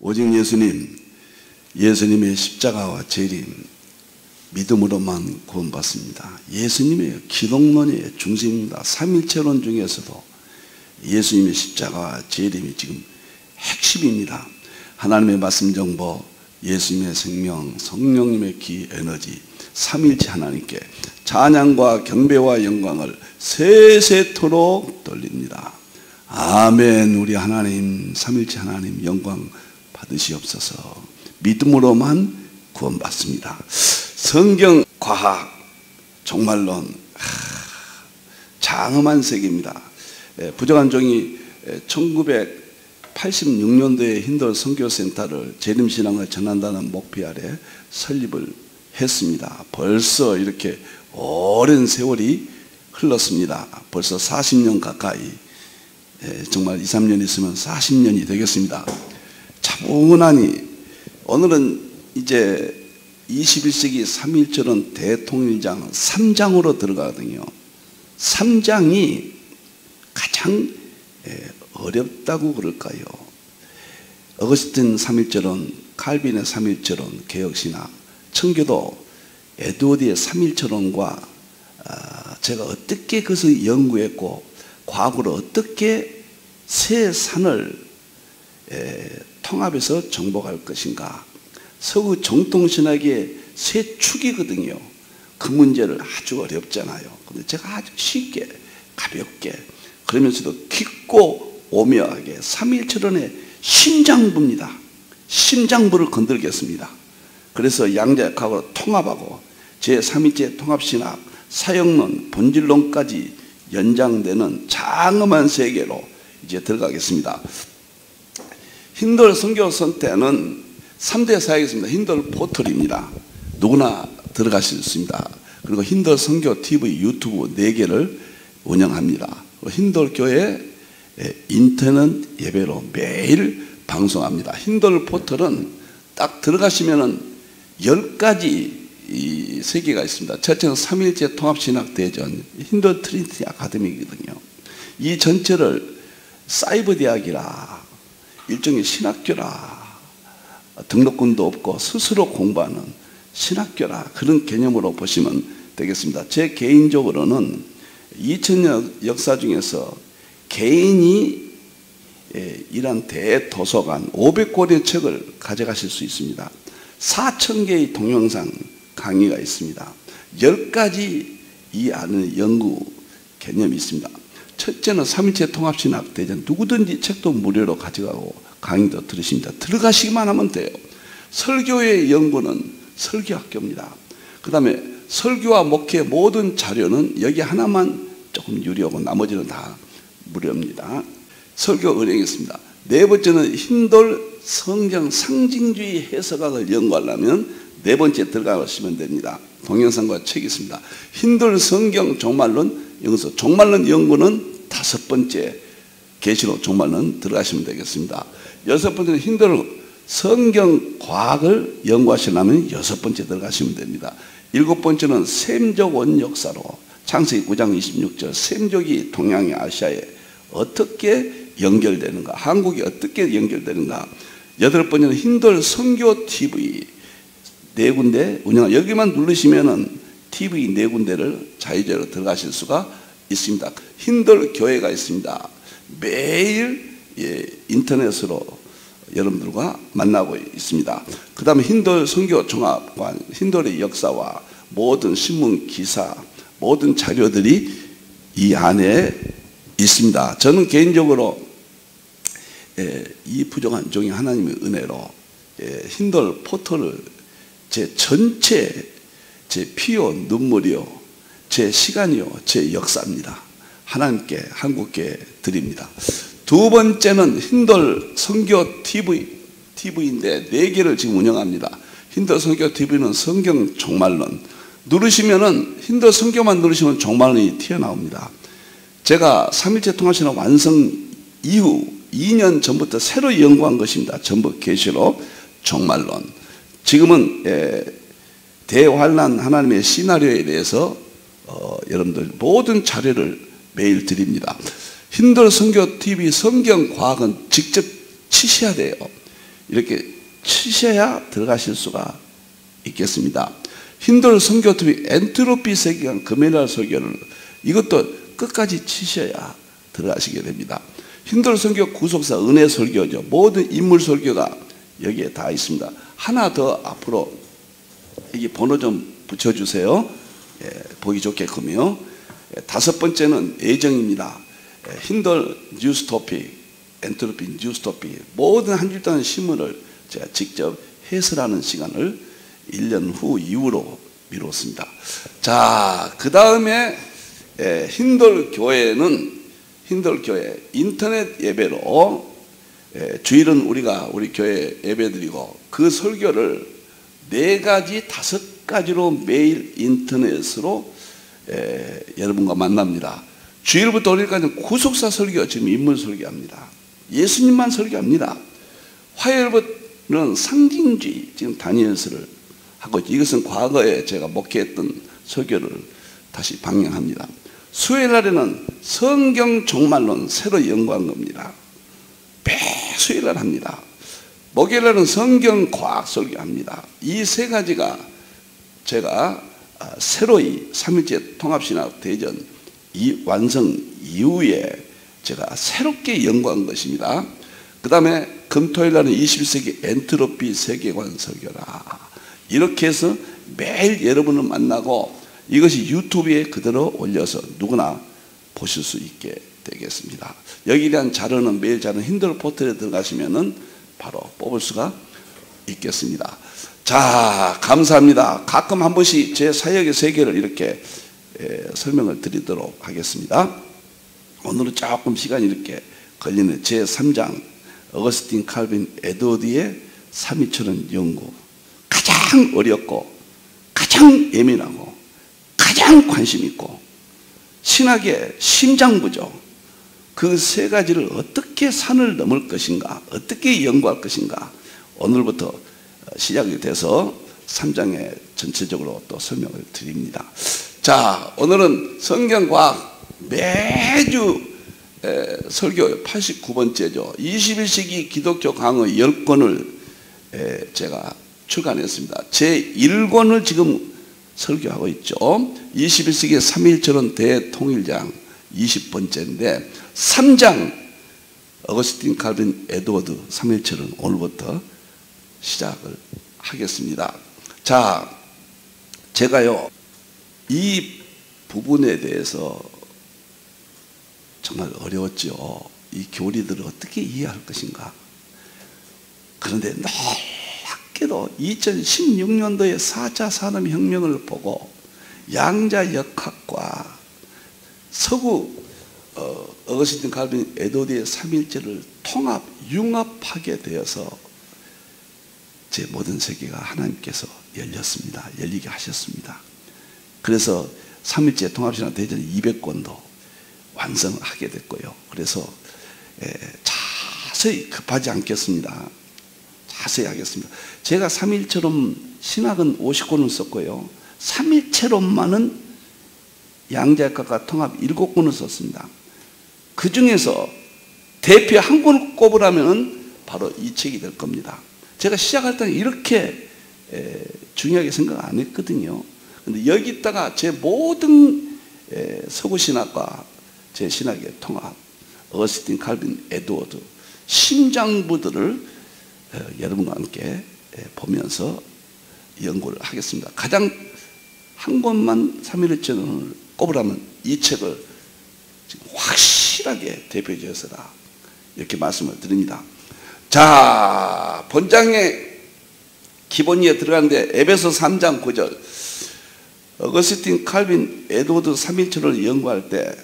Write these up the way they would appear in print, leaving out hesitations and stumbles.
오직 예수님, 예수님의 십자가와 재림, 믿음으로만 구원받습니다. 예수님의 기독론의 중심입니다. 삼일체론 중에서도 예수님의 십자가와 재림이 지금 핵심입니다. 하나님의 말씀 정보, 예수님의 생명, 성령님의 기 에너지, 삼일체 하나님께 찬양과 경배와 영광을 세세토록 돌립니다. 아멘. 우리 하나님, 삼일체 하나님 영광 받으시옵소서. 믿음으로만 구원받습니다. 성경, 과학, 종말론, 장엄한 세계입니다. 부정한 종이 1986년도에 힌들 선교센터를 재림신앙을 전한다는 목표 아래 설립을 했습니다. 벌써 이렇게 오랜 세월이 흘렀습니다. 벌써 40년 가까이, 정말 2, 3년 있으면 40년이 되겠습니다. 차분하니 오늘은 이제 21세기 3.1절은 대통일장 3장으로 들어가거든요. 3장이 가장 어렵다고 그럴까요? 어거스틴 3.1절은, 칼빈의 3.1절은, 개혁신학, 청교도 에드워드의 3.1절론과 제가 어떻게 그것을 연구했고 과거로 어떻게 새 산을 통합해서 정복할 것인가, 서구 정통신학의 새 축이거든요. 그 문제를 아주 어렵잖아요. 근데 제가 아주 쉽게 가볍게 그러면서도 깊고 오묘하게 3.1절론의 심장부입니다. 심장부를 건들겠습니다. 그래서 양자역학으로 통합하고 제3일체 통합신학, 사역론, 본질론까지 연장되는 장엄한 세계로 이제 들어가겠습니다. 힌들 선교선 때는 3대 사역이 있습니다. 힌들 포털입니다. 누구나 들어가실 수 있습니다. 그리고 힌들 선교 TV 유튜브 4개를 운영합니다. 힌들 교회 인터넷 예배로 매일 방송합니다. 힌들 포털은 딱 들어가시면은 10가지 이 세계가 있습니다. 첫째는 3.1제 통합신학대전, 힌들 트리니티 아카데미거든요. 이 전체를 사이버 대학이라, 일종의 신학교라, 등록금도 없고 스스로 공부하는 신학교라, 그런 개념으로 보시면 되겠습니다. 제 개인적으로는 2000년 역사 중에서 개인이 이런 대도서관 500권의 책을 가져가실 수 있습니다. 4000개의 동영상 강의가 있습니다. 10가지 이 안에 연구 개념이 있습니다. 첫째는 3.1제 통합신학 대전, 누구든지 책도 무료로 가져가고 강의도 들으십니다. 들어가시기만 하면 돼요. 설교의 연구는 설교학교입니다. 그 다음에 설교와 목회 모든 자료는 여기 하나만 조금 유료고 나머지는 다 무료입니다. 설교 은행이 있습니다. 네 번째는 힌들 성경 상징주의 해석학을 연구하려면 네 번째 들어가시면 됩니다. 동영상과 책이 있습니다. 힌들 성경 종말론, 여기서 종말론 연구는 5번째, 계시록 종말론 들어가시면 되겠습니다. 6번째는 힌들 성경 과학을 연구하시려면 6번째 들어가시면 됩니다. 7번째는 셈족 원역사로, 창세기 9장 26절, 셈족이 동양의 아시아에 어떻게 연결되는가, 한국이 어떻게 연결되는가. 8번째는 힌들 선교 TV 4군데 운영, 여기만 누르시면은 TV 4군데를 자유자재로 들어가실 수가 있습니다. 힌들 교회가 있습니다. 매일 인터넷으로 여러분들과 만나고 있습니다. 그 다음에 힌들 선교 종합관, 힌들의 역사와 모든 신문 기사, 모든 자료들이 이 안에 있습니다. 저는 개인적으로 이 부족한 종이 하나님의 은혜로 힌들 포털을 제 전체, 제 피요 눈물이요, 제 시간이요, 제 역사입니다. 하나님께, 한국께 드립니다. 두 번째는 힌들 선교 TV인데 4개를 지금 운영합니다. 힌들 선교 TV는 성경 종말론, 누르시면은 힌들 선교만 누르시면 종말론이 튀어나옵니다. 제가 3.1제 통합신학 완성 이후 2년 전부터 새로 연구한 것입니다. 전부 계시록 종말론. 지금은 대환란 하나님의 시나리오에 대해서 여러분들 모든 자료를 매일 드립니다. 힌들 선교 TV 성경 과학은 직접 치셔야 돼요. 이렇게 치셔야 들어가실 수가 있겠습니다. 힌들 선교TV 엔트로피 세계관 금요일날 설교를 이것도 끝까지 치셔야 들어가시게 됩니다. 힌들 선교 구속사 은혜 설교죠. 모든 인물 설교가 여기에 다 있습니다. 하나 더 앞으로 여기 번호 좀 붙여주세요. 예, 보기 좋게끔요. 예, 5번째는 예정입니다. 예, 힌들 뉴스토픽, 엔트로피 뉴스토픽 모든 한 줄 동안 신문을 제가 직접 해설하는 시간을 1년 후 이후로 미뤘습니다. 자, 그 다음에 힌들 교회는 힌들 교회 인터넷 예배로 주일은 우리가 우리 교회 예배드리고 그 설교를 4가지, 5가지로 매일 인터넷으로 여러분과 만납니다. 주일부터 오늘까지는 구속사 설교, 지금 인물 설교합니다. 예수님만 설교합니다. 화요일부터는 상징주의, 지금 다니엘서를 하고 있죠. 이것은 과거에 제가 목회했던 설교를 다시 방영합니다. 수요일 날에는 성경 종말론 새로 연구한 겁니다. 매 수요일 날 합니다. 목요일 날은 성경 과학 설교합니다. 이 3가지가 제가 새로이 3일째 통합신학 대전 완성 이후에 제가 새롭게 연구한 것입니다. 그 다음에 금토일 날은 21세기 엔트로피 세계관 설교라. 이렇게 해서 매일 여러분을 만나고 이것이 유튜브에 그대로 올려서 누구나 보실 수 있게 되겠습니다. 여기에 대한 자료는 매일 자료는 힌들 포털에 들어가시면은 바로 뽑을 수가 있겠습니다. 자, 감사합니다. 가끔 한 번씩 제 사역의 세계를 이렇게 설명을 드리도록 하겠습니다. 오늘은 조금 시간이 이렇게 걸리는 제3장 어거스틴 칼빈 에드워드의 3위철원 연구, 가장 어렵고 가장 예민하고 가장 관심 있고 신학의 심장부죠. 그 3가지를 어떻게 산을 넘을 것인가, 어떻게 연구할 것인가, 오늘부터 시작이 돼서 3장에 전체적으로 또 설명을 드립니다. 자, 오늘은 성경과학 매주 설교 89번째죠. 21세기 기독교 강의 10권을 제가 출간했습니다. 제 1권을 지금 설교하고 있죠. 21세기 3.1절은 대통일장 20번째인데 3장 어거스틴 칼빈 에드워드 3.1절은 오늘부터 시작을 하겠습니다. 자, 제가요 이 부분에 대해서 정말 어려웠죠. 이 교리들을 어떻게 이해할 것인가. 그런데 놀랍게도 2016년도에 4차 산업혁명을 보고 양자역학과 서구 어거스틴 칼빈 에드워드의 3.1절을 융합하게 되어서 제 모든 세계가 하나님께서 열리게 하셨습니다. 그래서 3.1절 통합신학 대전 200권도 완성하게 됐고요. 그래서 자세히 급하지 않겠습니다. 자세히 하겠습니다. 제가 3.1처럼 신학은 50권을 썼고요. 3.1체론만은 양자역학과 통합 7권을 썼습니다. 그 중에서 대표 한 권을 꼽으라면 바로 이 책이 될 겁니다. 제가 시작할 때는 이렇게 중요하게 생각 안 했거든요. 근데 여기다가 제 모든 서구신학과 제 신학의 통합, 어거스틴 칼빈 에드워드 심장부들을 여러분과 함께 보면서 연구를 하겠습니다. 가장 한 권만 3.1절을 꼽으라면 이 책을 지금 확실하게 대표지어서라 이렇게 말씀을 드립니다. 자, 본장의 기본이에 들어가는데 에베소 3장 9절 어거스틴 칼빈 에드워드 3.1절을 연구할 때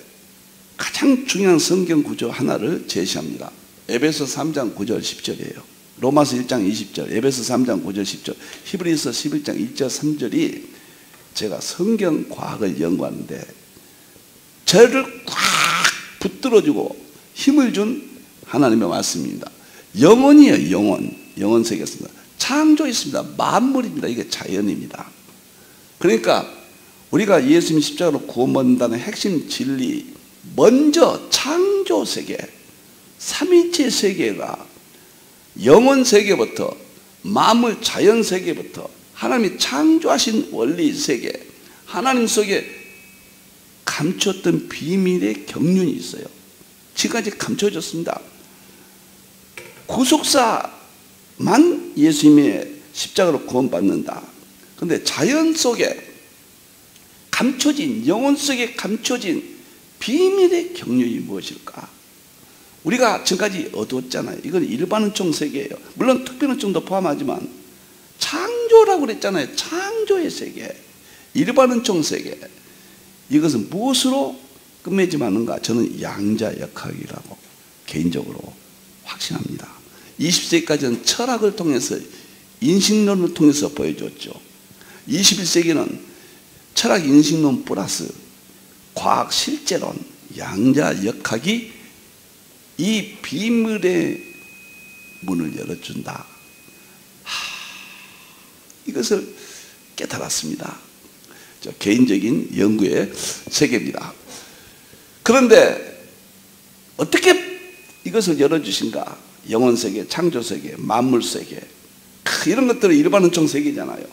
가장 중요한 성경 구조 하나를 제시합니다. 에베소 3장 9절 10절이에요. 로마서 1장 20절, 에베소 3장 9절 10절, 히브리서 11장 2절 3절이 제가 성경 과학을 연구하는데 저를 꽉 붙들어주고 힘을 준 하나님의 말씀입니다. 영혼이에요. 영혼 세계였습니다. 창조했습니다. 만물입니다. 이게 자연입니다. 그러니까 우리가 예수님 십자가로 구원받는다는 핵심 진리, 먼저 창조 세계, 삼위체 세계가 영혼 세계부터 만물 자연 세계부터 하나님이 창조하신 원리 세계, 하나님 속에 감췄던 비밀의 경륜이 있어요. 지금까지 감춰졌습니다. 구속사만 예수님의 십자가로 구원받는다. 그런데 자연 속에 감춰진, 영혼 속에 감춰진 비밀의 경륜이 무엇일까? 우리가 지금까지 얻었잖아요. 이건 일반은총 세계예요. 물론 특별은총도 포함하지만 창조라고 그랬잖아요. 창조의 세계, 일반은총 세계. 이것은 무엇으로 끝맺음하는가? 저는 양자역학이라고 개인적으로 확신합니다. 20세기까지는 철학을 통해서, 인식론을 통해서 보여줬죠. 21세기는 철학 인식론 플러스 과학 실제론, 양자역학이 이 비밀의 문을 열어준다. 이것을 깨달았습니다. 저 개인적인 연구의 세계입니다. 그런데 어떻게 이것을 열어주신가? 영혼세계, 창조세계, 만물세계, 이런 것들은 일반은총 세계잖아요.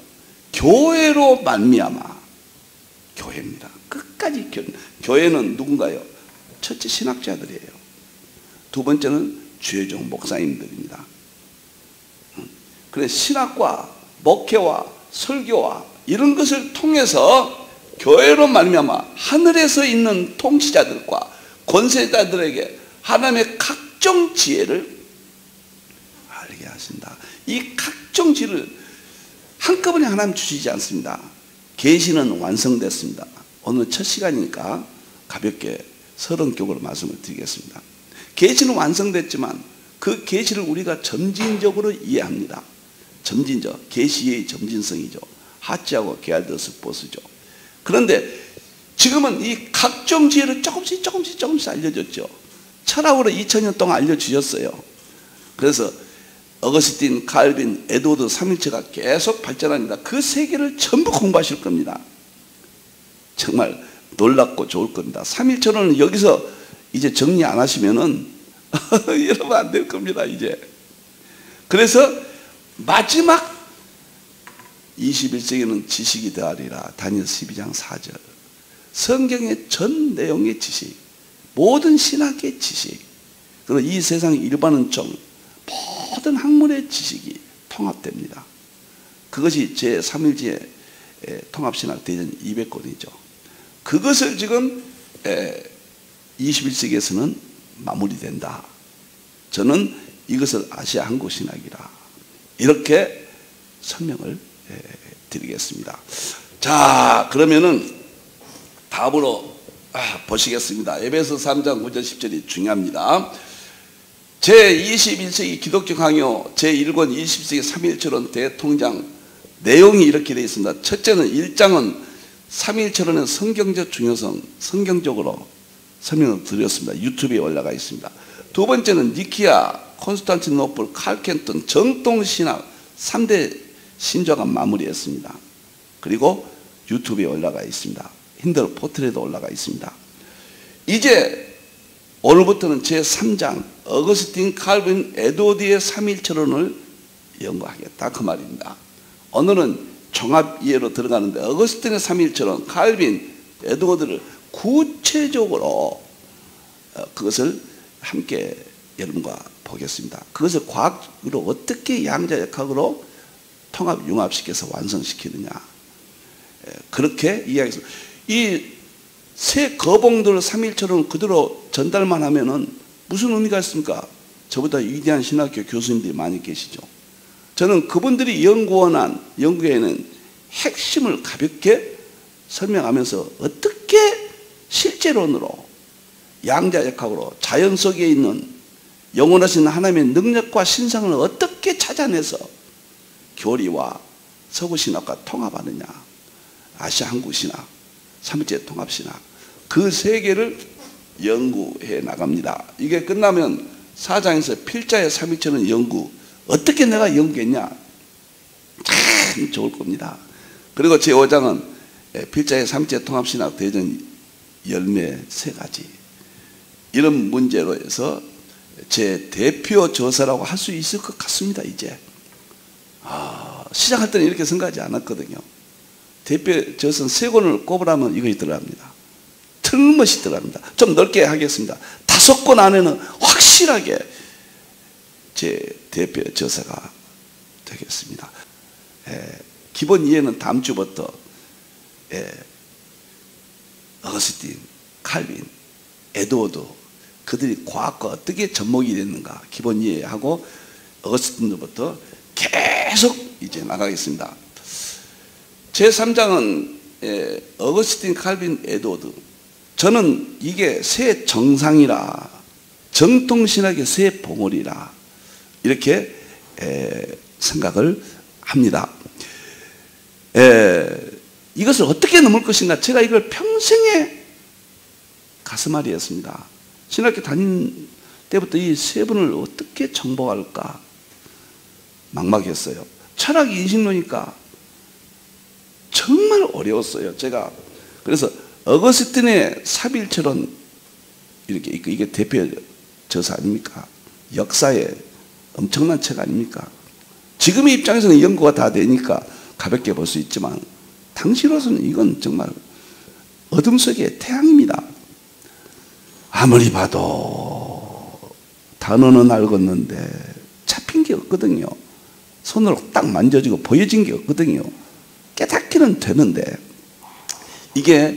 교회로 말미암아, 교회입니다. 끝까지 교회는 누군가요? 첫째 신학자들이에요. 두 번째는 주의종 목사님들입니다. 그래서 신학과 목회와 설교와 이런 것을 통해서 교회로 말미암아 하늘에서 있는 통치자들과 권세자들에게 하나님의 각종 지혜를 알게 하신다. 이 각종 지혜를 한꺼번에 하나님 주시지 않습니다. 계시는 완성됐습니다. 오늘 첫 시간이니까 가볍게 서론격으로 말씀을 드리겠습니다. 계시는 완성됐지만 그 계시를 우리가 점진적으로 이해합니다. 점진적, 계시의 점진성이죠. 하치하고 게알더스 보스죠. 그런데 지금은 이 각종 지혜를 조금씩 알려줬죠. 철학으로 2000년 동안 알려주셨어요. 그래서 어거스틴, 칼빈, 에드워드 삼일체가 계속 발전합니다. 그 세계를 전부 공부하실 겁니다. 정말 놀랍고 좋을 겁니다. 삼일체론은 여기서 이제 정리 안 하시면은 여러분 안 될 겁니다. 이제. 그래서 마지막 21세기는 지식이 더하리라. 다니엘 12장 4절. 성경의 전 내용의 지식, 모든 신학의 지식, 그리고 이 세상의 일반은총, 모든 학문의 지식이 통합됩니다. 그것이 제3일지의 통합신학 대전 200권이죠. 그것을 지금 21세기에서는 마무리된다. 저는 이것을 아시아 한국신학이라 이렇게 설명을 드리겠습니다. 자, 그러면은 답으로 보시겠습니다. 에베소 3장 9절 10절이 중요합니다. 제21세기 기독교 강요 제1권 20세기 3일철원 대통장 내용이 이렇게 되어 있습니다. 첫째는 1장은 3일철원의 성경적 중요성, 성경적으로 설명을 드렸습니다. 유튜브에 올라가 있습니다. 두 번째는 니키아, 콘스탄티노플, 칼켄턴, 정통신학 3대 신조가 마무리했습니다. 그리고 유튜브에 올라가 있습니다. 힌들 포트레도 올라가 있습니다. 이제 오늘부터는 제3장 어거스틴, 칼빈, 에드워드의 3일철론을 연구하겠다 그 말입니다. 오늘은 종합 이해로 들어가는데 어거스틴의 3일철론, 칼빈, 에드워드를 구체적으로 그것을 함께 여러분과 보겠습니다. 그것을 과학으로 어떻게 양자역학으로 통합 융합시켜서 완성시키느냐, 그렇게 이야기했습니다. 이 새 거봉들 3일처럼 그대로 전달만 하면은 무슨 의미가 있습니까? 저보다 위대한 신학교 교수님들이 많이 계시죠. 저는 그분들이 연구원한 연구에는 핵심을 가볍게 설명하면서 어떻게 실제론으로 양자역학으로 자연 속에 있는 영원하신 하나님의 능력과 신성을 어떻게 찾아내서 교리와 서구신학과 통합하느냐, 아시아 한국신학, 삼일체 통합신학, 그 세계를 연구해 나갑니다. 이게 끝나면 4장에서 필자의 삼일체는 연구, 어떻게 내가 연구했냐, 참 좋을 겁니다. 그리고 제5장은 필자의 삼일체 통합신학 대전 열매 3가지, 이런 문제로 해서 제 대표 저서라고 할 수 있을 것 같습니다. 이제 시작할 때는 이렇게 생각하지 않았거든요. 대표 저서는 3권을 꼽으라면 이거 들어갑니다. 틀림없이 들어갑니다. 좀 넓게 하겠습니다. 5권 안에는 확실하게 제 대표 저서가 되겠습니다. 기본 이해는 다음 주부터 어거스틴, 칼빈, 에드워드 그들이 과학과 어떻게 접목이 됐는가 기본 이해하고 어거스틴부터 계속 이제 나가겠습니다. 제3장은 어거스틴, 칼빈, 에드워드. 저는 이게 새 정상이라, 정통신학의 새 봉우리라 이렇게 생각을 합니다. 이것을 어떻게 넘을 것인가, 제가 이걸 평생의 가슴앓이였습니다. 신학교 다닌 때부터 이 세 분을 어떻게 정복할까 막막했어요. 철학이 인식론이니까 정말 어려웠어요. 제가 그래서 어거스틴의 사빌철은 이렇게 있고, 이게 대표 저서 아닙니까? 역사의 엄청난 책 아닙니까? 지금의 입장에서는 연구가 다 되니까 가볍게 볼 수 있지만 당시로서는 이건 정말 어둠 속의 태양입니다. 아무리 봐도 단어는 알겠는데 잡힌 게 없거든요. 손으로 딱 만져지고 보여진 게 없거든요. 깨닫기는 되는데 이게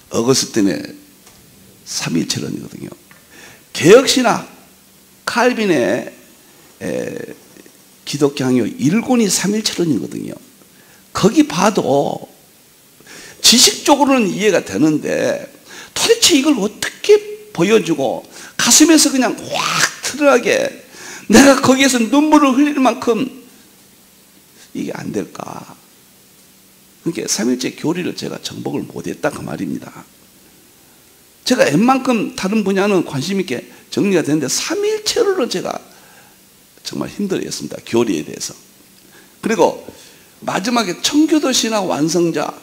어거스틴의 삼위일체론이거든요. 개혁신학 칼빈의 기독교 항요 1권이 삼위일체론이거든요. 거기 봐도 지식적으로는 이해가 되는데 도대체 이걸 어떻게 보여주고 가슴에서 그냥 확 트러하게 내가 거기에서 눈물을 흘릴 만큼 이게 안 될까? 그러니까 삼일째 교리를 제가 정복을 못했다 그 말입니다. 제가 웬만큼 다른 분야는 관심 있게 정리가 되는데 삼일체로는 제가 정말 힘들어했습니다. 교리에 대해서. 그리고 마지막에 청교도 신학 완성자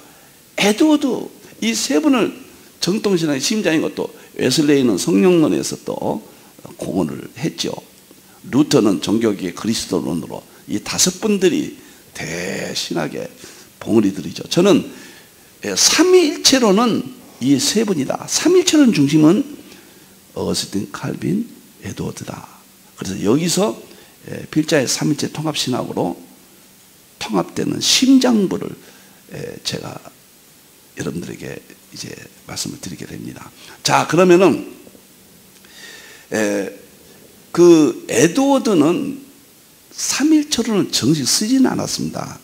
에드워드, 이 세 분을 정통신학의 심장인 것도 웨슬레이는 성령론에서 또 공헌을 했죠. 루터는 종교계의 그리스도론으로 이 5분들이 대신학의 봉우리들이죠. 저는 삼위일체론은 이 세 분이다. 삼위일체론 중심은 어거스틴, 칼빈, 에드워드다. 그래서 여기서 필자의 삼위일체 통합신학으로 통합되는 심장부를 제가 여러분들에게 이제 말씀을 드리게 됩니다. 자, 그러면은 그 에드워드는 삼일체론을 정식 쓰지는 않았습니다.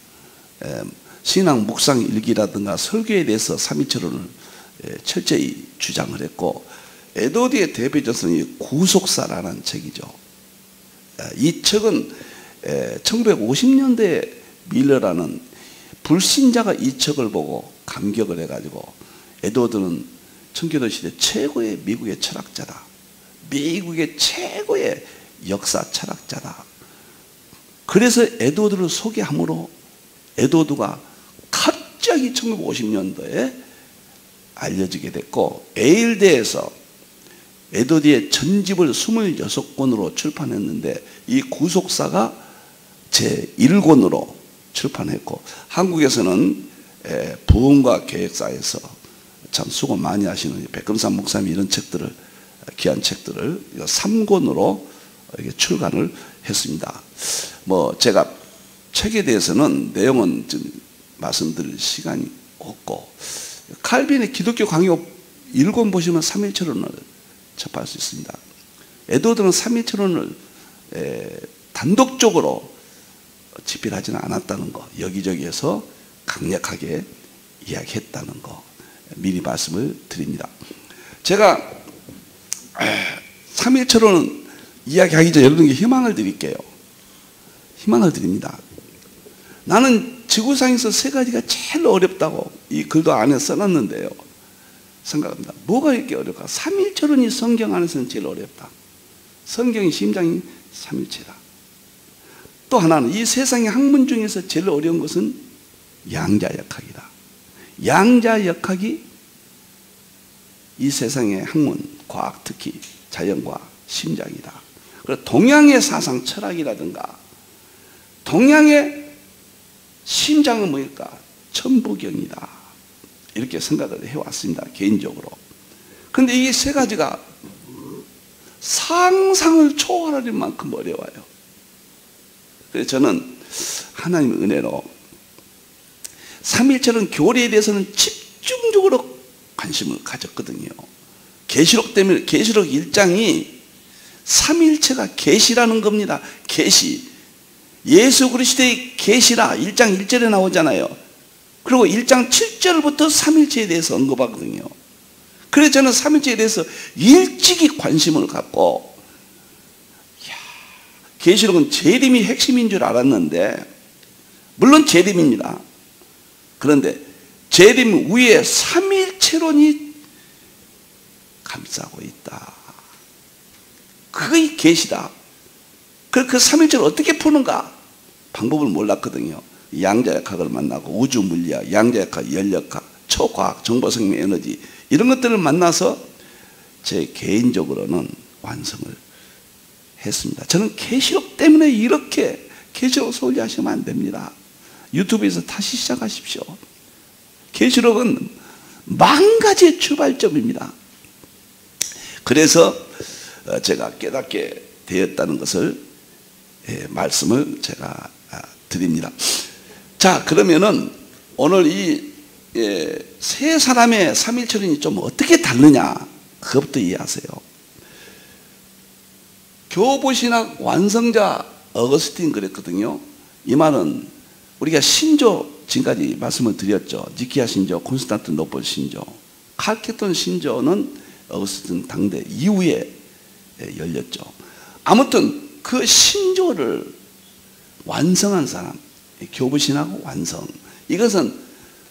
신앙 묵상 일기라든가 설교에 대해서 삼일체론을 철저히 주장을 했고, 에드워드의 대표적인 구속사라는 책이죠. 이 책은 1950년대에 밀러라는 불신자가 이 책을 보고 감격을 해가지고, 에드워드는 청교도 시대 최고의 미국의 철학자다, 미국의 최고의 역사 철학자다. 그래서 에드워드를 소개함으로 에드워드가 갑자기 1950년도에 알려지게 됐고, 에일대에서 에드워드의 전집을 26권으로 출판했는데 이 구속사가 제1권으로 출판했고, 한국에서는 부흥과 계획사에서 참 수고 많이 하시는 백금산 목사님 이런 책들을, 귀한 책들을 3권으로 출간을 했습니다. 뭐 제가 책에 대해서는 내용은 좀 말씀드릴 시간이 없고, 칼빈의 기독교 강요 1권 보시면 삼일체론을 접할 수 있습니다. 에드워드는 삼일체론을 단독적으로 집필하지는 않았다는 거, 여기저기에서 강력하게 이야기했다는 거 미리 말씀을 드립니다. 제가 삼일체론은 이야기하기 전에 여러분에게 희망을 드릴게요. 희망을 드립니다. 나는 지구상에서 3가지가 제일 어렵다고 이 글도 안에 써놨는데요, 생각합니다. 뭐가 이렇게 어렵까? 삼일체론이 성경 안에서는 제일 어렵다. 성경의 심장이 삼일체다. 또 하나는 이 세상의 학문 중에서 제일 어려운 것은 양자역학이다. 양자역학이 이 세상의 학문, 과학 특히 자연과 심장이다. 그리고 동양의 사상 철학이라든가 동양의 심장은 뭐일까? 천부경이다. 이렇게 생각을 해왔습니다. 개인적으로. 그런데 이 세 가지가 상상을 초월할 만큼 어려워요. 그래서 저는 하나님의 은혜로 삼일체는 교리에 대해서는 집중적으로 관심을 가졌거든요. 계시록 때문에 계시록 1장이 삼일체가 계시라는 겁니다. 계시. 예수 그리스도의 계시라 1장 1절에 나오잖아요. 그리고 1장 7절부터 삼일체에 대해서 언급하거든요. 그래서 저는 삼일체에 대해서 일찍이 관심을 갖고 계시록은 재림이 핵심인 줄 알았는데 물론 재림입니다. 그런데 재림 위에 삼일체론이 감싸고 있다. 그게 계시다. 그 삼일체를 어떻게 푸는가? 방법을 몰랐거든요. 양자역학을 만나고 우주 물리학, 양자역학, 연력학, 초과학, 정보생명 에너지 이런 것들을 만나서 제 개인적으로는 완성을 했습니다. 저는 계시록 때문에 이렇게 계시록 소홀히하시면 안 됩니다. 유튜브에서 다시 시작하십시오. 계시록은 만 가지의 출발점입니다. 그래서 제가 깨닫게 되었다는 것을 말씀을 제가 드립니다. 자, 그러면은 오늘 이 세 사람의 삼일체론이 좀 어떻게 다르냐 그것부터 이해하세요. 교보신학 완성자 어거스틴 그랬거든요. 이 말은 우리가 신조 지금까지 말씀을 드렸죠. 니케아 신조, 콘스탄티노플 신조, 칼케돈 신조는 어거스틴 당대 이후에 열렸죠. 아무튼 그 신조를 완성한 사람, 교부신학 완성. 이것은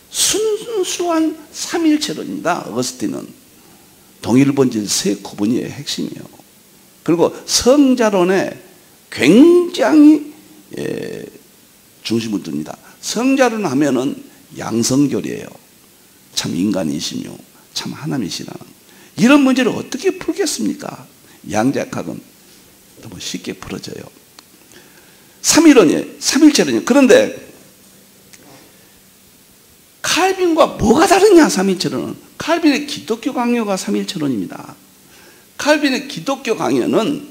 순수한 삼일체론입니다. 어거스틴은 동일본질 세 구분이 핵심이에요. 그리고 성자론에 굉장히 중심을 둡니다. 성자론 하면은 양성결이에요. 참 인간이시며 참 하나님이시라는 이런 문제를 어떻게 풀겠습니까? 양자역학은 너무 쉽게 풀어져요. 삼일론이에요. 삼일체론이에요. 그런데 칼빈과 뭐가 다르냐? 삼일체론은 칼빈의 기독교 강요가 삼일체론입니다. 칼빈의 기독교 강요는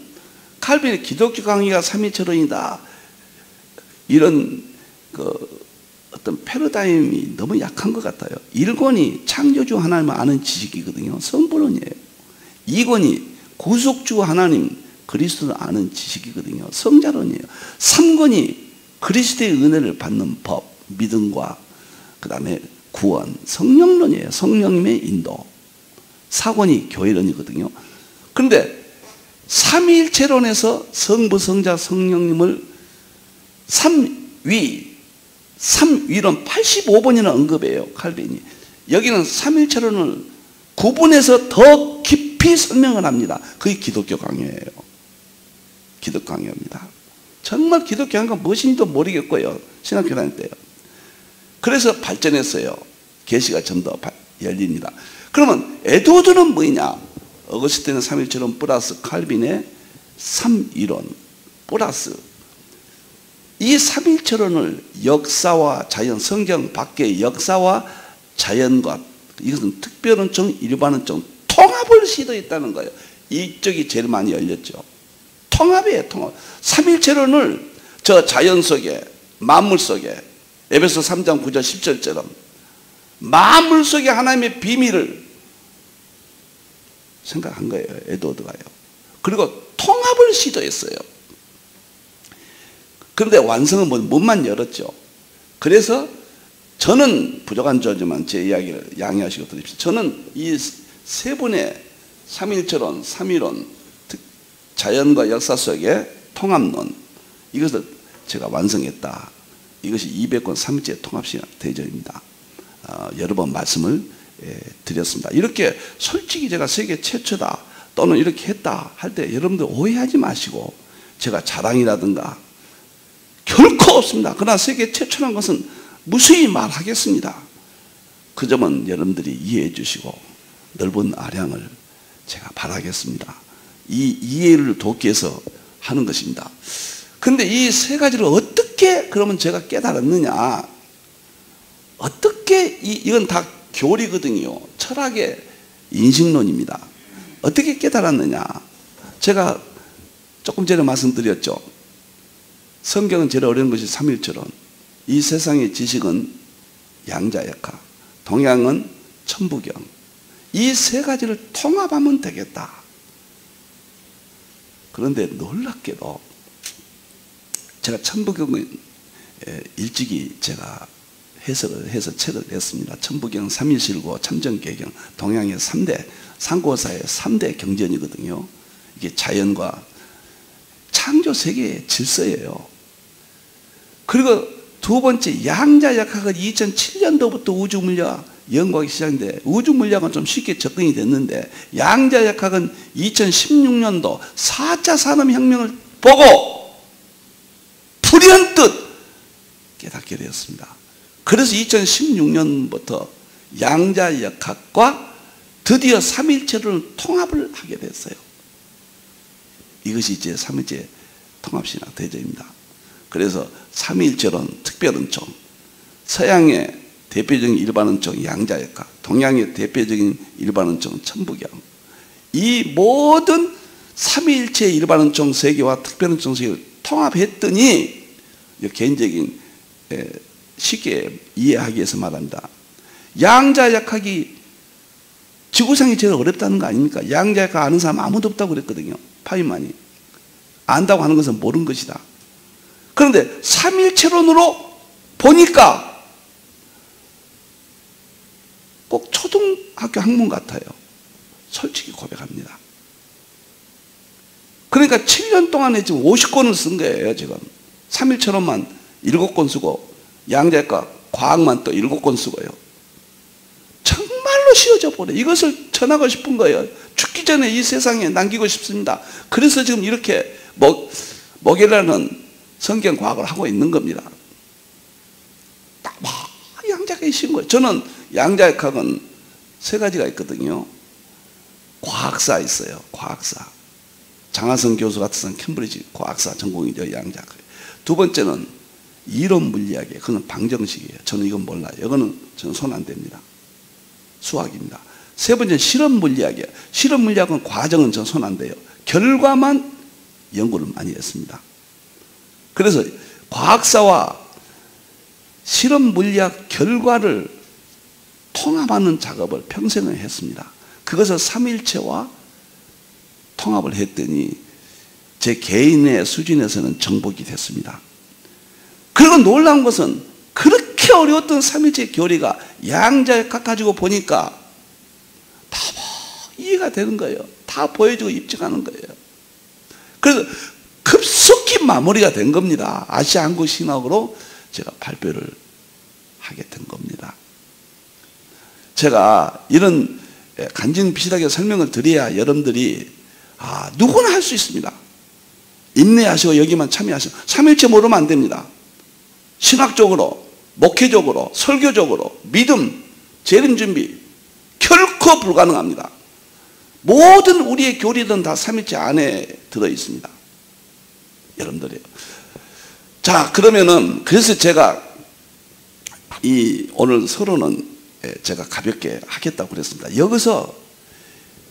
칼빈의 기독교 강요가 삼일체론이다. 이런 어떤 패러다임이 너무 약한 것 같아요. 1권이 창조주 하나님을 아는 지식이거든요. 성불론이에요. 2권이 구속주 하나님 그리스도를 아는 지식이거든요. 성자론이에요. 3권이 그리스도의 은혜를 받는 법, 믿음과 그 다음에 구원, 성령론이에요. 성령님의 인도. 4권이 교회론이거든요. 그런데 삼위일체론에서 성부, 성자, 성령님을 삼위론 85번이나 언급해요. 칼빈이. 여기는 삼일체론을 구분해서 더 깊이 설명을 합니다. 그게 기독교 강요예요. 기독교 강요입니다. 정말 기독교 강요가 무엇인지도 모르겠고요. 신학교 다닐 때요. 그래서 발전했어요. 계시가 좀 더 열립니다. 그러면 에드워드는 뭐냐? 어거스틴의 삼일체론 플러스 칼빈의 삼위론 플러스 이 삼일체론을 역사와 자연, 성경 밖의 역사와 자연과 이것은 특별원청, 일반원청 통합을 시도했다는 거예요. 이쪽이 제일 많이 열렸죠. 통합이에요. 통합. 삼일체론을 저 자연 속에, 만물 속에 에베소 3장 9절 10절처럼 만물 속에 하나님의 비밀을 생각한 거예요. 에드워드가요. 그리고 통합을 시도했어요. 그런데 완성은 문만 열었죠. 그래서 저는 부족한 저지만 제 이야기를 양해하시고 들으십시오. 저는 이 세 분의 삼일체론, 삼위론, 자연과 역사 속의 통합론 이것을 제가 완성했다. 이것이 200권 삼일체 통합신학 대전입니다. 여러 번 말씀을 드렸습니다. 이렇게 솔직히 제가 세계 최초다 또는 이렇게 했다 할 때 여러분들 오해하지 마시고 제가 자랑이라든가 결코 없습니다. 그러나 세계 최초라는 것은 무수히 말하겠습니다. 그 점은 여러분들이 이해해 주시고 넓은 아량을 제가 바라겠습니다. 이 이해를 돕기 위해서 하는 것입니다. 근데 이 세 가지를 어떻게 그러면 제가 깨달았느냐? 어떻게 이건 다 교리거든요. 철학의 인식론입니다. 어떻게 깨달았느냐? 제가 조금 전에 말씀드렸죠. 성경은 제일 어려운 것이 삼일체론. 이 세상의 지식은 양자역학, 동양은 천부경. 이 세 가지를 통합하면 되겠다. 그런데 놀랍게도 제가 천부경은 일찍이 제가 해석을 해서 책을 냈습니다. 천부경, 삼일실고, 참정계경, 동양의 3대, 상고사의 3대 경전이거든요. 이게 자연과 창조 세계의 질서예요. 그리고 두 번째, 양자역학은 2007년도부터 우주물리학 연구하기 시작인데, 우주물리학은 좀 쉽게 접근이 됐는데, 양자역학은 2016년도 4차 산업혁명을 보고 불현듯 깨닫게 되었습니다. 그래서 2016년부터 양자역학과 드디어 삼일체론을 통합을 하게 됐어요. 이것이 이제 삼일체 통합신학 대조입니다. 그래서 삼일체론, 특별은총, 서양의 대표적인 일반은총 양자역학, 동양의 대표적인 일반은총 천부경, 이 모든 삼일체 일반은총 세계와 특별은총 세계를 통합했더니, 개인적인 쉽게 이해하기 위해서 말합니다. 양자역학이 지구상이 제일 어렵다는 거 아닙니까? 양자역학 아는 사람 아무도 없다고 그랬거든요. 파이만이. 안다고 하는 것은 모르는 것이다. 그런데 삼일체론으로 보니까 꼭 초등학교 학문 같아요. 솔직히 고백합니다. 그러니까 7년 동안에 지금 50권을 쓴 거예요. 지금 3일처럼만 7권 쓰고, 양자역학 과학만 또 7권 쓰고요. 정말로 쉬워져 버려. 이것을 전하고 싶은 거예요. 죽기 전에 이 세상에 남기고 싶습니다. 그래서 지금 이렇게 먹이라는 성경 과학을 하고 있는 겁니다. 양자역학이 쉬운 거예요. 저는 양자역학은 세 가지가 있거든요. 과학사 있어요. 과학사. 장하성 교수 같은 캠브리지 과학사 전공이죠. 양자역학. 두 번째는 이론 물리학이에요. 그건 방정식이에요. 저는 이건 몰라요. 이거는 저는 손 안 댑니다. 수학입니다. 세 번째는 실험 물리학이에요. 실험 물리학은 과정은 저는 손 안 대요. 결과만 연구를 많이 했습니다. 그래서 과학사와 실험 물리학 결과를 통합하는 작업을 평생을 했습니다. 그것을 삼일체와 통합을 했더니 제 개인의 수준에서는 정복이 됐습니다. 그리고 놀라운 것은 그렇게 어려웠던 삼일체 교리가 양자역학 가지고 보니까 다 이해가 되는 거예요. 다 보여주고 입증하는 거예요. 그래서 급속히 마무리가 된 겁니다. 아시아 한국 신학으로 제가 발표를 하게 된 겁니다. 제가 이런 간증비실하게 설명을 드려야 여러분들이 누구나 할 수 있습니다. 인내하시고 여기만 참여하시고, 삼일체 모르면 안 됩니다. 신학적으로, 목회적으로, 설교적으로, 믿음, 재림 준비 결코 불가능합니다. 모든 우리의 교리들은 다 삼일체 안에 들어 있습니다. 여러분들이요. 자, 그러면은 그래서 제가 오늘 서론은 제가 가볍게 하겠다고 그랬습니다. 여기서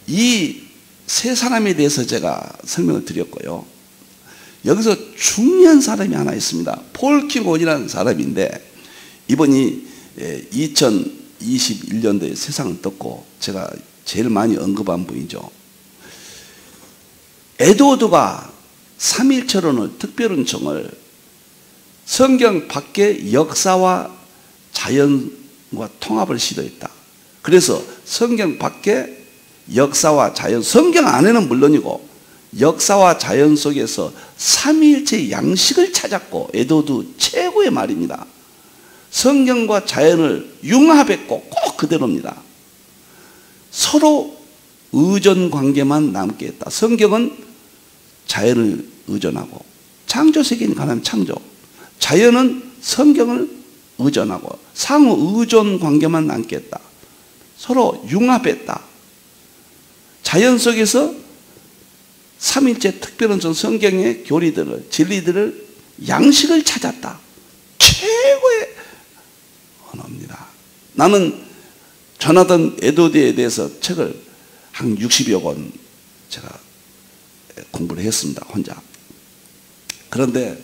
이 세 사람에 대해서 제가 설명을 드렸고요. 여기서 중요한 사람이 하나 있습니다. 폴 킹곤이라는 사람인데, 이분이 2021년도에 세상을 떴고 제가 제일 많이 언급한 분이죠. 에드워드가 삼일체론을, 특별은총을 성경 밖의 역사와 자연과 통합을 시도했다. 그래서 성경 밖의 역사와 자연, 성경 안에는 물론이고 역사와 자연 속에서 삼위일체의 양식을 찾았고, 에드워드 최고의 말입니다. 성경과 자연을 융합했고 꼭 그대로입니다. 서로 의존 관계만 남게 했다. 성경은 자연을 의존하고, 창조세계는 가나면 창조, 자연은 성경을 의존하고 상호 의존 관계만 남게 했다. 서로 융합했다. 자연 속에서 삼일째 특별은총 성경의 교리들을, 진리들을, 양식을 찾았다. 최고의 언어입니다. 나는 조나단 에드워드에 대해서 책을 한 60여 권 제가 공부를 했습니다. 혼자. 그런데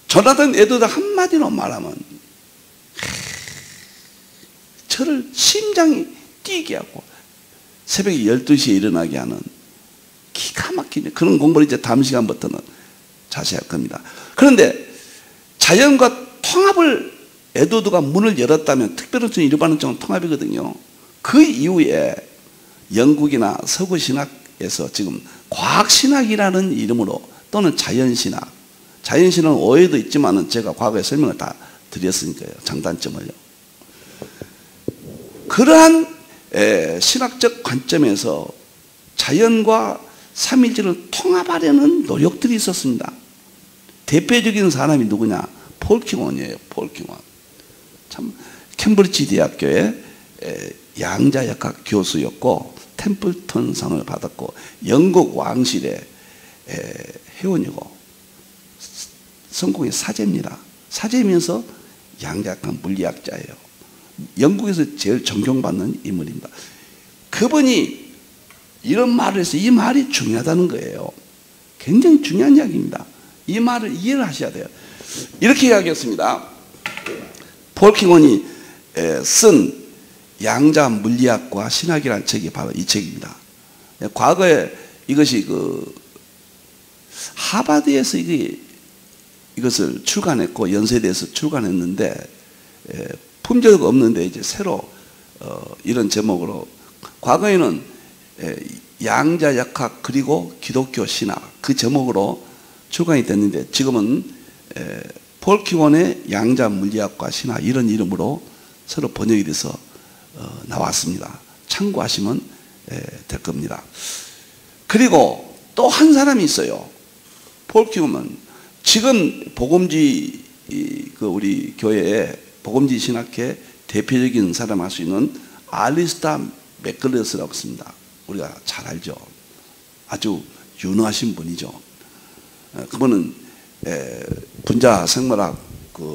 조나단 에드워드 한마디로 말하면 저를 심장이 뛰게 하고 새벽에 12시에 일어나게 하는 기가 막히네. 그런 공부를 이제 다음 시간부터는 자세히 할 겁니다. 그런데 자연과 통합을 에드워드가 문을 열었다면 특별은총 일반은총 통합이거든요. 그 이후에 영국이나 서구신학에서 지금 과학신학이라는 이름으로 또는 자연신학, 자연신학은 오해도 있지만 제가 과거에 설명을 다 드렸으니까요. 장단점을요. 그러한 신학적 관점에서 자연과 삼일체를 통합하려는 노력들이 있었습니다. 대표적인 사람이 누구냐? 폴 킹원이에요. 폴 킹원. 참 캠브리지 대학교의 양자역학 교수였고 템플턴상을 받았고 영국 왕실의 회원이고 성공의 사제입니다. 사제이면서 양자역학 물리학자예요. 영국에서 제일 존경받는 인물입니다. 그분이 이런 말을 해서 이 말이 중요하다는 거예요. 굉장히 중요한 이야기입니다. 이 말을 이해를 하셔야 돼요. 이렇게 이야기했습니다. 폴 킹원이 쓴 양자 물리학과 신학이라는 책이 바로 이 책입니다. 과거에 이것이 하버드에서 이것을 출간했고 연세대에서 출간했는데 품격 없는데 이제 새로 이런 제목으로 과거에는 양자역학 그리고 기독교 신학 그 제목으로 출간이 됐는데 지금은 폴 킹원의 양자 물리학과 신학 이런 이름으로 새로 번역이 돼서 나왔습니다. 참고하시면 될 겁니다. 그리고 또 한 사람이 있어요. 폴 킹원은 지금 복음지 우리 교회에 복음지 신학회 대표적인 사람 할 수 있는 알리스타 맥글레스라고 있습니다. 우리가 잘 알죠. 아주 유능하신 분이죠. 그분은 분자 생물학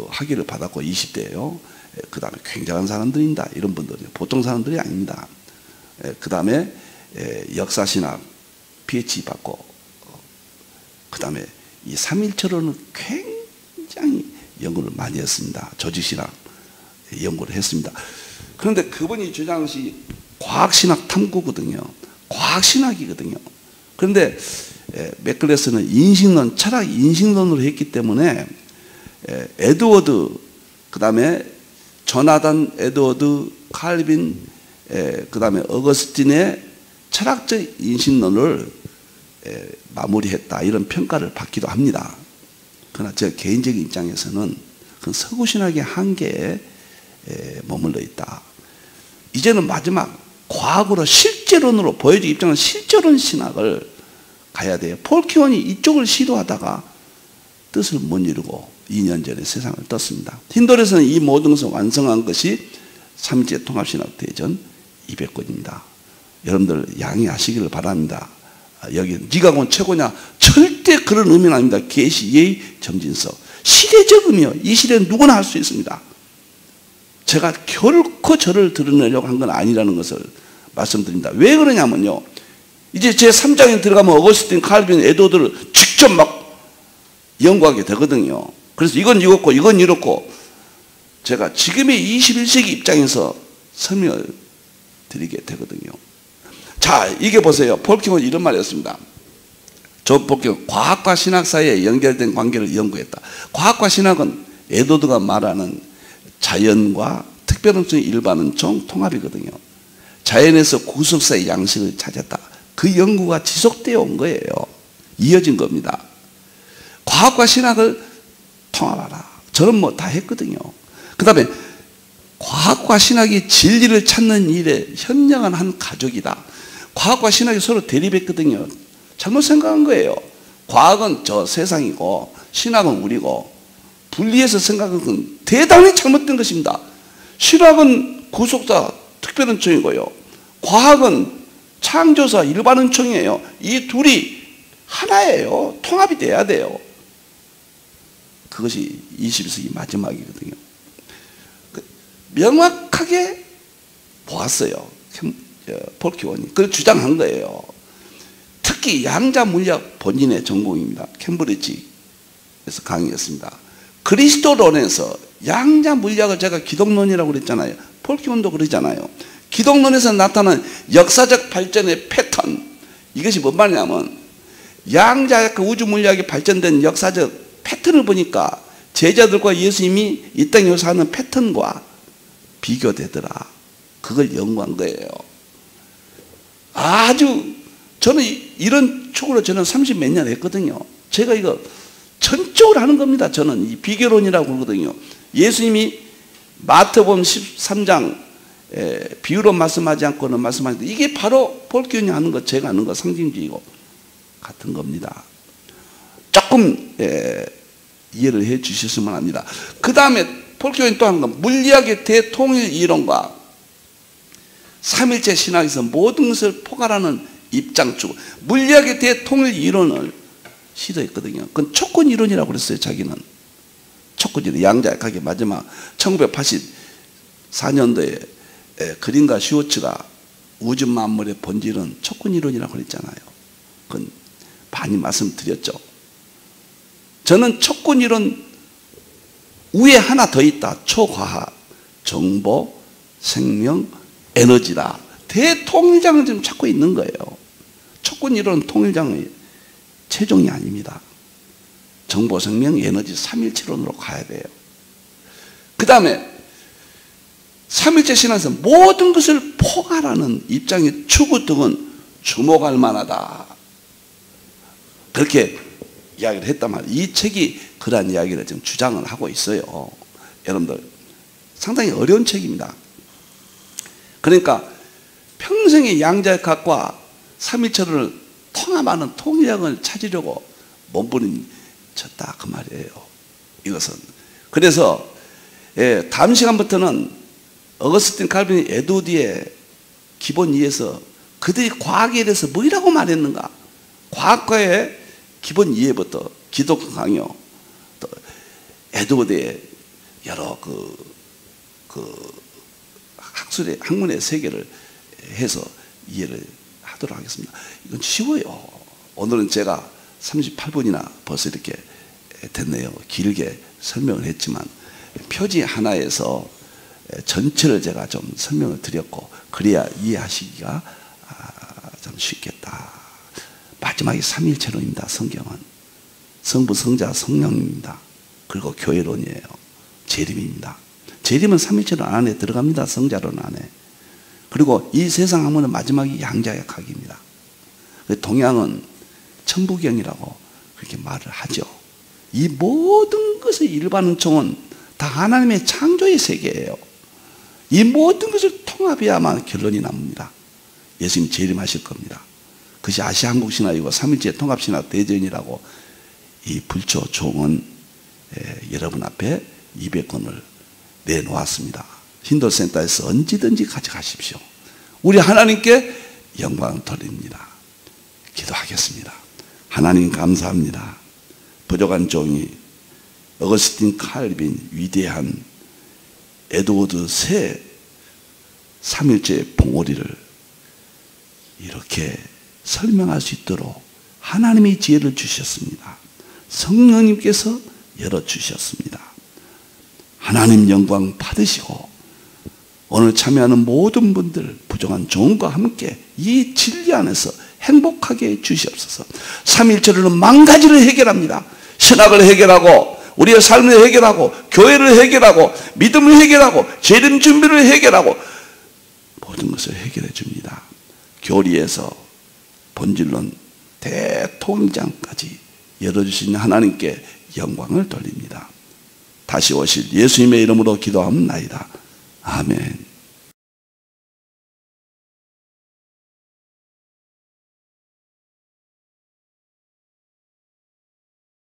학위를 받았고 20대예요. 그 다음에 굉장한 사람들입니다. 이런 분들은 보통 사람들이 아닙니다. 그 다음에 역사신학 PhD 받고 그 다음에 이 삼일체로는 굉장히 연구를 많이 했습니다. 조직신학 연구를 했습니다. 그런데 그분이 주장한 것이 과학신학 탐구거든요. 과학신학이거든요. 그런데 맥글레스는 인식론, 철학 인식론으로 했기 때문에 에드워드, 그 다음에 조나단 에드워드, 칼빈, 그 다음에 어거스틴의 철학적 인식론을 마무리했다 이런 평가를 받기도 합니다. 그러나 제 개인적인 입장에서는 그 서구신학의 한계에 머물러 있다. 이제는 마지막 과학으로 실제론으로 보여주기 입장은 실제론 신학을 가야 돼요. 폴 킹원이 이쪽을 시도하다가 뜻을 못 이루고 2년 전에 세상을 떴습니다. 힌돌에서는 이 모든 것을 완성한 것이 삼일체 통합신학 대전 200권입니다. 여러분들 양해하시기를 바랍니다. 여기 네가 곧 최고냐? 절대 그런 의미는 아닙니다. 계시, 예의, 점진서. 시대적 의미요. 이 시대는 누구나 할 수 있습니다. 제가 결코 저를 드러내려고 한 건 아니라는 것을 말씀드립니다. 왜 그러냐면요. 이제 제 3장에 들어가면 어거스틴, 칼빈, 에드워드를 직접 막 연구하게 되거든요. 그래서 이건 이렇고 이건 이렇고 제가 지금의 21세기 입장에서 설명을 드리게 되거든요. 자, 이게 보세요. 폴 킹원이 이런 말을 했습니다. 폴 킹원, 과학과 신학 사이에 연결된 관계를 연구했다. 과학과 신학은 에드워드가 말하는 자연과 특별은총, 일반은총 통합이거든요. 자연에서 구속사의 양식을 찾았다. 그 연구가 지속되어 온 거예요. 이어진 겁니다. 과학과 신학을 통합하라. 저는 뭐 다 했거든요. 그 다음에 과학과 신학이 진리를 찾는 일에 현명한 한 가족이다. 과학과 신학이 서로 대립했거든요. 잘못 생각한 거예요. 과학은 저 세상이고 신학은 우리고 분리해서 생각한 건 대단히 잘못된 것입니다. 신학은 구속사 특별은총이고요. 과학은 창조사 일반은총이에요. 이 둘이 하나예요. 통합이 돼야 돼요. 그것이 21세기 마지막이거든요. 명확하게 보았어요. 폴키원이. 그걸 주장한 거예요. 특히 양자 물리학 본인의 전공입니다. 캠브리지에서 강의했습니다. 그리스도론에서 양자 물리학을 제가 기독론이라고 그랬잖아요. 폴키원도 그러잖아요. 기독론에서 나타난 역사적 발전의 패턴, 이것이 뭔 말이냐면 양자역학 우주 물리학이 발전된 역사적 패턴을 보니까 제자들과 예수님이 이 땅에 사는 패턴과 비교되더라. 그걸 연구한 거예요. 아주 저는 이런 쪽으로 저는 30몇 년 했거든요. 제가 이거 전적으로 하는 겁니다. 저는 이 비교론이라고 그러거든요. 예수님이 마태복음 13장 비유로 말씀하지 않고는 말씀하는데 이게 바로 폴키원이 하는 것, 제가 하는 것 상징적이고 같은 겁니다. 조금 이해를 해 주셨으면 합니다. 그 다음에 폴키원이 또 하는 건 물리학의 대통일 이론과 삼일체 신학에서 모든 것을 포괄하는 입장주, 물리학의 대통일 이론을 시도했거든요. 그건 촉근 이론이라고 그랬어요. 자기는 촉근 이론, 양자역학의 마지막 1984년도에 그린과 슈워츠가 우주 만물의 본질은 촉근 이론이라고 그랬잖아요. 그건 많이 말씀드렸죠. 저는 촉근 이론 위에 하나 더 있다. 초과학, 정보, 생명, 에너지다. 대통일장을 지금 찾고 있는 거예요. 촉근 이론은 통일장의 최종이 아닙니다. 정보, 생명, 에너지, 삼일체론으로 가야 돼요. 그 다음에 삼일체 신학에서 모든 것을 포괄하는 입장의 추구 등은 주목할 만하다. 그렇게 이야기를 했단 말이에요. 이 책이 그러한 이야기를 지금 주장을 하고 있어요. 여러분들 상당히 어려운 책입니다. 그러니까 평생의 양자역학과 삼일체론을 통합하는 통일학을 찾으려고 몸부림쳤다 그 말이에요. 이것은 그래서 다음 시간부터는 어거스틴 칼빈이 에드워드의 기본 이해에서 그들이 과학에 대해서 뭐라고 말했는가, 과학과의 기본 이해부터 기독교 강요, 또 에드워드의 여러 학문의 세계를 해서 이해를 하도록 하겠습니다. 이건 쉬워요. 오늘은 제가 38분이나 벌써 이렇게 됐네요. 길게 설명을 했지만 표지 하나에서 전체를 제가 좀 설명을 드렸고, 그래야 이해하시기가 좀 쉽겠다. 마지막에 삼일체론입니다. 성경은 성부, 성자, 성령입니다. 그리고 교회론이에요. 재림입니다. 재림은 삼일체론 안에 들어갑니다. 성자론 안에. 그리고 이 세상 학문은 마지막이 양자역학입니다. 동양은 천부경이라고 그렇게 말을 하죠. 이 모든 것의 일반은총은 다 하나님의 창조의 세계예요. 이 모든 것을 통합해야만 결론이 납니다. 예수님 재림하실 겁니다. 그것이 아시아 한국 신화이고 삼일체 통합 신화 대전이라고 이 불초 종은 여러분 앞에 200권을 내놓았습니다. 힌도센터에서 언제든지 가져가십시오. 우리 하나님께 영광을 돌립니다. 기도하겠습니다. 하나님 감사합니다. 부족한 종이 어거스틴 칼빈 위대한 에드워드 새 삼일체 봉오리를 이렇게 설명할 수 있도록 하나님이 지혜를 주셨습니다. 성령님께서 열어주셨습니다. 하나님 영광 받으시고 오늘 참여하는 모든 분들 부정한 종과 함께 이 진리 안에서 행복하게 해 주시옵소서. 삼일체로는 만가지를 해결합니다. 신학을 해결하고 우리의 삶을 해결하고 교회를 해결하고 믿음을 해결하고 재림 준비를 해결하고 모든 것을 해결해 줍니다. 교리에서 본질론 대통장까지 열어주신 하나님께 영광을 돌립니다. 다시 오실 예수님의 이름으로 기도하옵나이다. 아멘.